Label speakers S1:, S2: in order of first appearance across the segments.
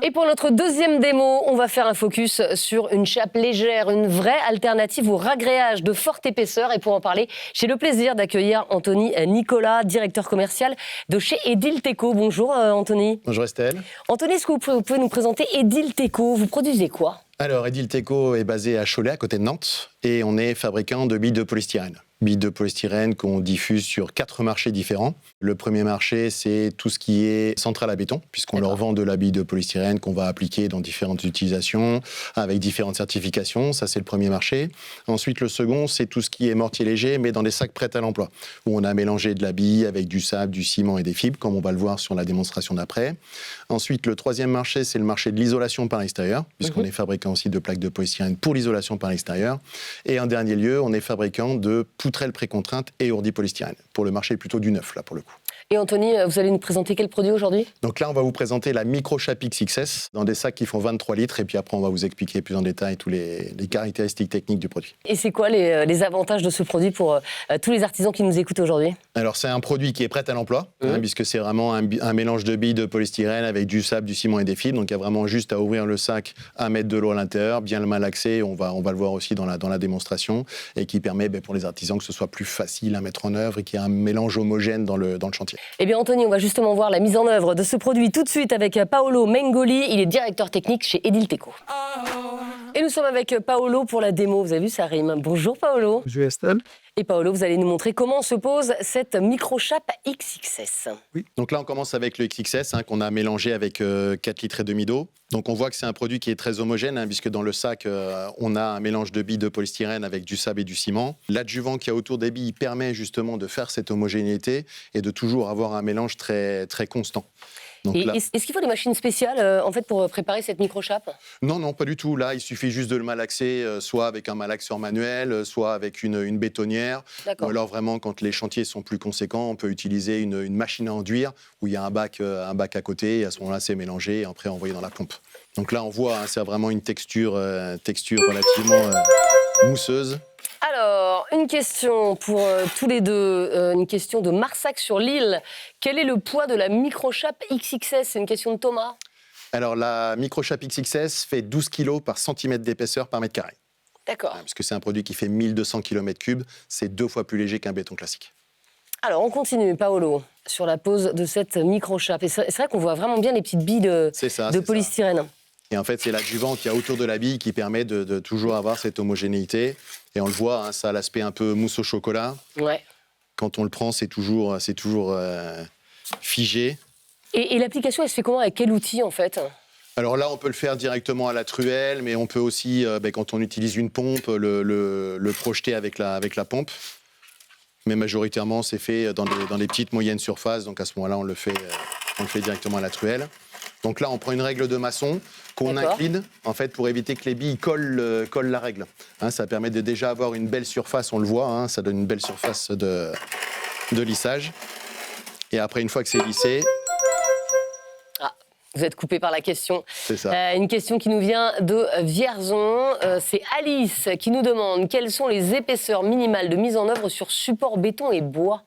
S1: Et pour notre deuxième démo, on va faire un focus sur une chape légère, une vraie alternative au ragréage de forte épaisseur. Et pour en parler, j'ai le plaisir d'accueillir Anthony Nicolas, directeur commercial de chez Edilteco. Bonjour Anthony.
S2: Bonjour Estelle.
S1: Anthony, est-ce que vous pouvez nous présenter Edilteco? Vous produisez quoi?
S2: Alors Edilteco est basé à Cholet, à côté de Nantes, et on est fabricant de billes de polystyrène. Billes de polystyrène qu'on diffuse sur 4 marchés différents. Le premier marché, c'est tout ce qui est centrale à béton, puisqu'on leur vend de la bille de polystyrène qu'on va appliquer dans différentes utilisations, avec différentes certifications. Ça, c'est le premier marché. Ensuite, le second, c'est tout ce qui est mortier léger, mais dans des sacs prêts à l'emploi, où on a mélangé de la bille avec du sable, du ciment et des fibres, comme on va le voir sur la démonstration d'après. Ensuite, le troisième marché, c'est le marché de l'isolation par l'extérieur, puisqu'on est fabricant aussi de plaques de polystyrène pour l'isolation par l'extérieur. Et en dernier lieu, on est fabricant de poutrelles précontraintes et ourdis polystyrène, pour le marché plutôt du neuf, là, pour le coup.
S1: Et Anthony, vous allez nous présenter quel produit aujourd'hui?
S2: Donc là, on va vous présenter la microchape XXS dans des sacs qui font 23 litres. Et puis après, on va vous expliquer plus en détail toutes les caractéristiques techniques du produit.
S1: Et c'est quoi les avantages de ce produit pour tous les artisans qui nous écoutent aujourd'hui?
S2: Alors, c'est un produit qui est prêt à l'emploi, puisque c'est vraiment un mélange de billes de polystyrène avec du sable, du ciment et des fibres. Donc, il y a vraiment juste à ouvrir le sac, à mettre de l'eau à l'intérieur, bien le malaxer. On va le voir aussi dans la démonstration. Et qui permet pour les artisans que ce soit plus facile à mettre en œuvre et qu'il y ait un mélange homogène dans le chantier.
S1: Eh bien Anthony, on va justement voir la mise en œuvre de ce produit tout de suite avec Paolo Mengoli. Il est directeur technique chez Edilteco. Et nous sommes avec Paolo pour la démo. Vous avez vu, ça rime. Bonjour Paolo.
S3: Bonjour Estelle.
S1: Et Paolo, vous allez nous montrer comment se pose cette microchape XXS.
S2: Oui. Donc là, on commence avec le XXS qu'on a mélangé avec 4 litres et demi d'eau. Donc on voit que c'est un produit qui est très homogène, puisque dans le sac, on a un mélange de billes de polystyrène avec du sable et du ciment. L'adjuvant qu'il y a autour des billes permet justement de faire cette homogénéité et de toujours avoir un mélange très, très constant. Donc
S1: et
S2: là...
S1: est-ce qu'il faut des machines spéciales en fait, pour préparer cette microchape?
S2: Non, pas du tout. Là, il suffit juste de le malaxer, soit avec un malaxeur manuel, soit avec une bétonnière. Ou alors vraiment, quand les chantiers sont plus conséquents, on peut utiliser une machine à enduire où il y a un bac à côté. Et à ce moment-là, c'est mélangé et après envoyé dans la pompe. Donc là, on voit, c'est vraiment une texture relativement mousseuse.
S1: Alors, une question pour tous les deux, une question de Marsac sur l'île. Quel est le poids de la microchape XXS? C'est une question de Thomas.
S2: Alors, la microchape XXS fait 12 kg par centimètre d'épaisseur par mètre carré.
S1: D'accord.
S2: Puisque c'est un produit qui fait 1200 km3, c'est 2 fois plus léger qu'un béton classique.
S1: Alors, on continue, Paolo, sur la pose de cette microchape. Et c'est vrai qu'on voit vraiment bien les petites billes de polystyrène.
S2: Et en fait, c'est l'adjuvant qu'il y a autour de la bille qui permet de toujours avoir cette homogénéité. Et on le voit, ça a l'aspect un peu mousse au chocolat.
S1: Ouais.
S2: Quand on le prend, c'est toujours figé.
S1: Et l'application, elle se fait comment? Avec quel outil, en fait?
S2: Alors là, on peut le faire directement à la truelle, mais on peut aussi, quand on utilise une pompe, le projeter avec la pompe. Mais majoritairement, c'est fait dans des petites, moyennes surfaces. Donc à ce moment-là, on le fait directement à la truelle. Donc là, on prend une règle de maçon qu'on incline en fait, pour éviter que les billes collent la règle. Ça permet de déjà avoir une belle surface, on le voit, ça donne une belle surface de lissage. Et après, une fois que c'est lissé...
S1: Ah, vous êtes coupé par la question.
S2: C'est ça.
S1: Une question qui nous vient de Vierzon. C'est Alice qui nous demande quelles sont les épaisseurs minimales de mise en œuvre sur support béton et bois.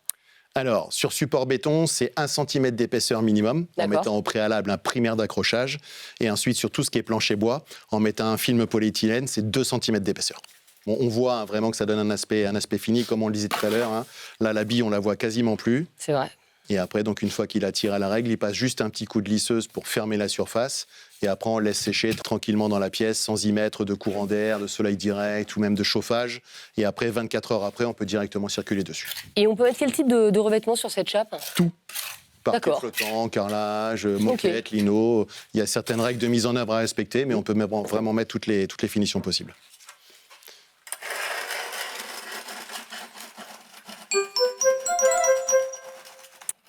S2: Alors, sur support béton, c'est 1 cm d'épaisseur minimum, en mettant au préalable un primaire d'accrochage. Et ensuite, sur tout ce qui est plancher bois, en mettant un film polyéthylène, c'est 2 cm d'épaisseur. Bon, on voit vraiment que ça donne un aspect fini, comme on le disait tout à l'heure. Là, la bille, on la voit quasiment plus.
S1: C'est vrai.
S2: Et après, donc, une fois qu'il a tiré à la règle, il passe juste un petit coup de lisseuse pour fermer la surface. Et après, on laisse sécher tranquillement dans la pièce, sans y mettre de courant d'air, de soleil direct ou même de chauffage. Et après, 24 heures après, on peut directement circuler dessus.
S1: Et on peut mettre quel type de revêtement sur cette chape?
S2: Tout. Parquet flottant, carrelage, moquette, lino. Il y a certaines règles de mise en œuvre à respecter, mais on peut vraiment mettre toutes les finitions possibles.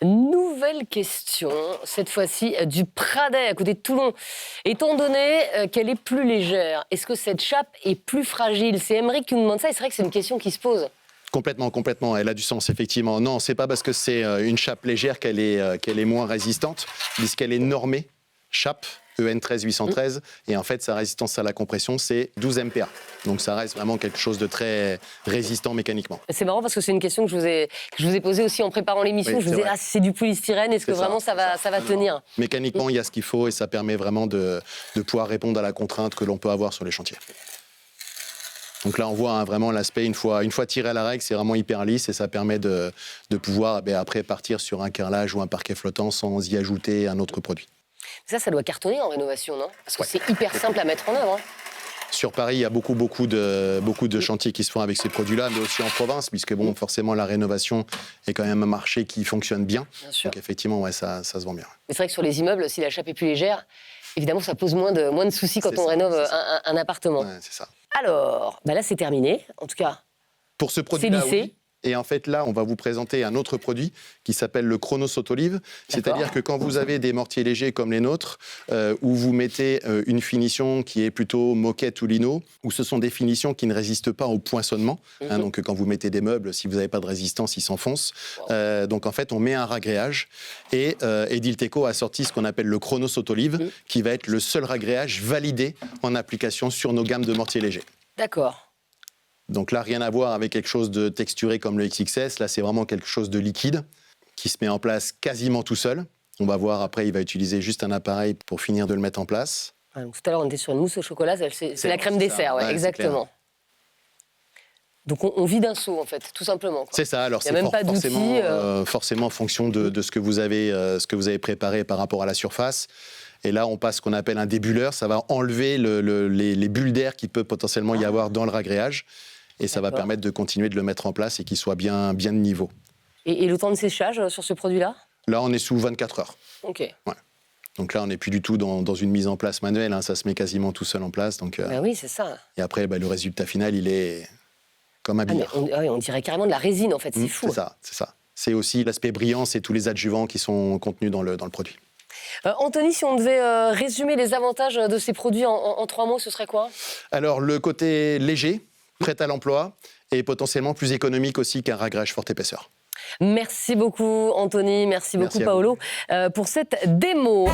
S1: Nouvelle question, cette fois-ci du Pradet, à côté de Toulon. Étant donné qu'elle est plus légère, est-ce que cette chape est plus fragile? C'est Emeric qui nous demande ça et c'est vrai que c'est une question qui se pose.
S2: Complètement, elle a du sens, effectivement. Non, c'est pas parce que c'est une chape légère qu'elle est moins résistante, puisqu'elle est normée chape EN 13813. Et en fait, sa résistance à la compression, c'est 12 MPa. Donc ça reste vraiment quelque chose de très résistant mécaniquement.
S1: C'est marrant parce que c'est une question que je vous ai posée aussi en préparant l'émission.
S2: Oui,
S1: je vous disais, c'est du polystyrène, est-ce que vraiment ça va tenir?
S2: Mécaniquement, il y a ce qu'il faut et ça permet vraiment de pouvoir répondre à la contrainte que l'on peut avoir sur les chantiers. Donc là, on voit vraiment l'aspect, une fois tiré à la règle, c'est vraiment hyper lisse et ça permet de pouvoir après partir sur un carrelage ou un parquet flottant sans y ajouter un autre produit.
S1: Ça doit cartonner en rénovation, non? Parce que c'est hyper simple à mettre en œuvre.
S2: Sur Paris, il y a beaucoup de chantiers qui se font avec ces produits-là, mais aussi en province, puisque forcément, la rénovation est quand même un marché qui fonctionne bien. Donc effectivement, ça se vend bien.
S1: Mais c'est vrai que sur les immeubles, si la chape est plus légère, évidemment, ça pose moins de soucis quand on rénove un appartement.
S2: Ouais, c'est ça.
S1: Alors, là, c'est terminé. En tout cas,
S2: pour ce produit-là,
S1: c'est lissé.
S2: Oui. Et en fait, là, on va vous présenter un autre produit qui s'appelle le Chronos Autolive. C'est-à-dire que quand vous avez des mortiers légers comme les nôtres, où vous mettez une finition qui est plutôt moquette ou lino, où ce sont des finitions qui ne résistent pas au poinçonnement. Donc, quand vous mettez des meubles, si vous n'avez pas de résistance, ils s'enfoncent. Donc, en fait, on met un ragréage. Et Edilteco a sorti ce qu'on appelle le Chronos Autolive, qui va être le seul ragréage validé en application sur nos gammes de mortiers légers.
S1: D'accord.
S2: Donc là, rien à voir avec quelque chose de texturé comme le XXS. Là, c'est vraiment quelque chose de liquide qui se met en place quasiment tout seul. On va voir après, il va utiliser juste un appareil pour finir de le mettre en place.
S1: Donc, tout à l'heure, on était sur une mousse au chocolat. C'est la crème dessert, exactement. Donc on vide un seau, en fait, tout simplement.
S2: C'est ça. Alors c'est forcément en fonction de ce que vous avez préparé par rapport à la surface. Et là, on passe ce qu'on appelle un débuleur. Ça va enlever les bulles d'air qu'il peut potentiellement y avoir dans le ragréage. Et ça va permettre de continuer de le mettre en place et qu'il soit bien de niveau.
S1: Et le temps de séchage sur ce produit-là?
S2: Là, on est sous 24 heures.
S1: OK.
S2: Ouais. Donc là, on n'est plus du tout dans une mise en place manuelle. Ça se met quasiment tout seul en place. Donc,
S1: oui, c'est ça.
S2: Et après, le résultat final, il est comme un billard.
S1: On dirait carrément de la résine, en fait. C'est fou.
S2: C'est ça. C'est aussi l'aspect brillant, c'est tous les adjuvants qui sont contenus dans le produit.
S1: Anthony, si on devait résumer les avantages de ces produits en 3 mots, ce serait quoi?
S2: Alors, le côté léger, prêt à l'emploi, et potentiellement plus économique aussi qu'un ragréage forte épaisseur.
S1: Merci beaucoup, Anthony. Merci beaucoup, Paolo, pour cette démo.